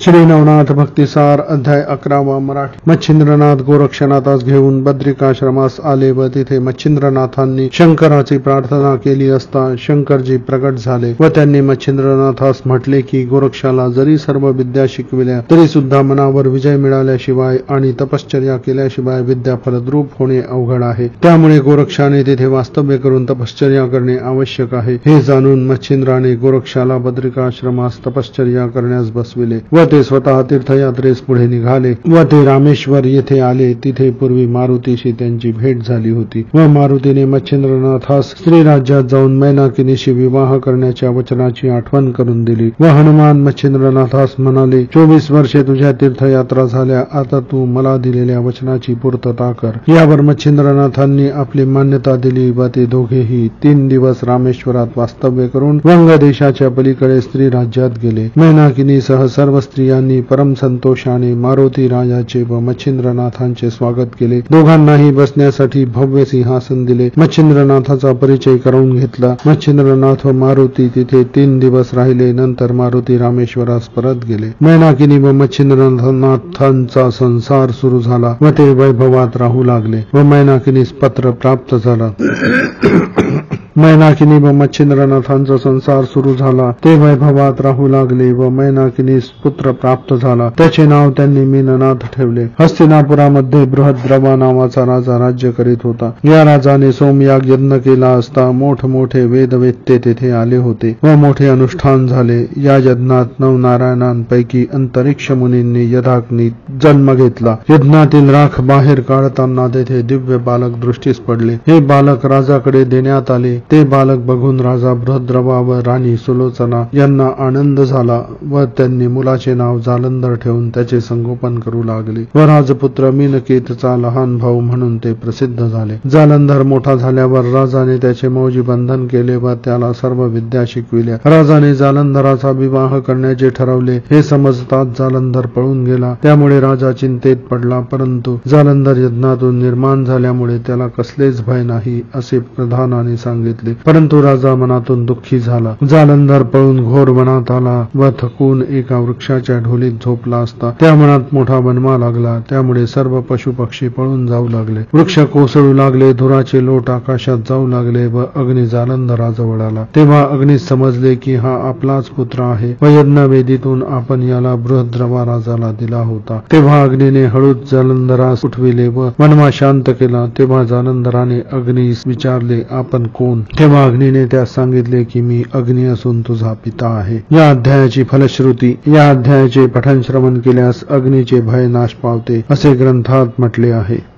श्री नवनाथ भक्तिसार अध्याय 11 मराठी। मच्छिंद्रनाथ गोरक्षनाथास घेऊन बद्रिकाश्रमास आले व तिथे मच्छिंद्रनाथांनी शंकराची प्रार्थना केली असता शंकरजी प्रगट झाले व त्यांनी मच्छिंद्रनाथास म्हटले की गोरक्षाला जरी सर्व विद्या शिकविल्या तरी सुद्धा मनावर विजय मिळाल्याशिवाय आणि तपश्चर्या केल्याशिवाय विद्या फलद्रूप होणे अवघड आहे। त्यामुळे गोरक्षाने तिथे वास्तव्य करून तपश्चर्या करणे आवश्यक आहे। हे जाणून मच्छिंद्राने गोरक्षाला बद्रिकाश्रमास तपश्चर्या करण्यास बसविले व ते स्वतः तीर्थयात्रेस पुढे निघाले व ते रामेश्वर येथे आले। तिथे पूर्वी मारुतीशी त्यांची भेट झाली होती व मारुतीने मच्छिंद्रनाथास स्त्री राज्यात जाऊन मैनाकिनीशी विवाह करण्याच्या वचनाची आठवण करून दिली व हनुमान मच्छिंद्रनाथास म्हणाले, 24 वर्षे तुझ्या तीर्थयात्रा झाल्या, आता तू मला दिलेल्या वचनाची पूर्तता कर। यावर मच्छिंद्रनाथांनी आपली मान्यता दिली व ते दोघेही 3 दिवस रामेश्वरात वास्तव्य करून वंग देशाच्या पलीकडे स्त्री राज्यात गेले। मैनाकिनीसह सर्व स्त्रियांनी परम संतोषाने मारुती राजाचे व मच्छिंद्रनाथांचे स्वागत केले। दोघांनाही बसण्यासाठी भव्य सिंहासन दिले। मच्छिंद्रनाथाचा परिचय करून घेतला। मच्छिंद्रनाथ व मारुती तिथे 3 दिवस राहिले। नंतर मारुती रामेश्वरास परत गेले। मैनाकिनी व मच्छिंद्रनाथांचा संसार सुरू झाला व ते वैभवात राहू लागले व मैनाकिनीस पत्र प्राप्त झाला। मैनाकिनी व मच्छिंद्रनाथांचा संसार सुरू झाला, ते वैभवात राहू लागले व मैनाकिनीस पुत्र प्राप्त झाला। त्याचे नाव त्यांनी मीननाथ ठेवले। हस्तिनापुरामध्ये बृहद्रवा नावाचा राजा राज्य करीत होता। या राजाने सोमयाग यज्ञ केला असता मोठमोठे वेदवेत्ते तेथे आले होते व मोठे अनुष्ठान झाले। या यज्ञात 9 नारायणांपैकी अंतरिक्ष मुनींनी यथाग्नी जन्म घेतला। यज्ञातील राख बाहेर काढताना तेथे दिव्य बालक दृष्टीस पडले। हे बालक राजाकडे देण्यात आले। ते बालक बघून राजा बृहद्रवा व राणी सुलोचना यांना आनंद झाला व त्यांनी मुलाचे नाव जालंधर ठेवून त्याचे संगोपन करू लागले व राजपुत्र मीनकेतचा लहान भाऊ म्हणून ते प्रसिद्ध झाले। जालंधर मोठा झाल्यावर राजाने त्याचे मौजी बंधन केले व त्याला सर्व विद्या शिकविल्या। राजाने जालंधराचा विवाह करण्याचे ठरवले। हे समजताच जालंधर पळून गेला। त्यामुळे राजा चिंतेत पडला, परंतु जालंधर यज्ञातून निर्माण झाल्यामुळे त्याला कसलेच भय नाही असे प्रधानाने सांगितले। परंतु राजा मनातून दुःखी झाला। जालंधर पळून घोर वनात आला व थकून एका वृक्षाच्या ढोलीत झोपला असता त्या वनात मोठा वनवा लागला। त्यामुळे सर्व पशु पक्षी पळून जाऊ लागले। वृक्ष कोसळू लागले, धुराचे लोट आकाशात जाऊ लागले व अग्नी जालंधराजवळ आला। तेव्हा अग्नीस समजले की हा आपलाच पुत्र आहे व यज्ञवेदीतून आपण याला बृहद्रवा राजाला दिला होता। तेव्हा अग्नीने हळूच जालंधरास उठविले व वनवा शांत केला। तेव्हा जालंधराने अग्नीस विचारले, आपण कोण? तेव्हा अग्नीने त्यास सांगितले की मी अग्नी असून तुझा पिता आहे। या अध्यायाची फलश्रुती, या अध्यायाचे पठण श्रवण केल्यास अग्नीचे भय नाश पावते असे ग्रंथात म्हटले आहे।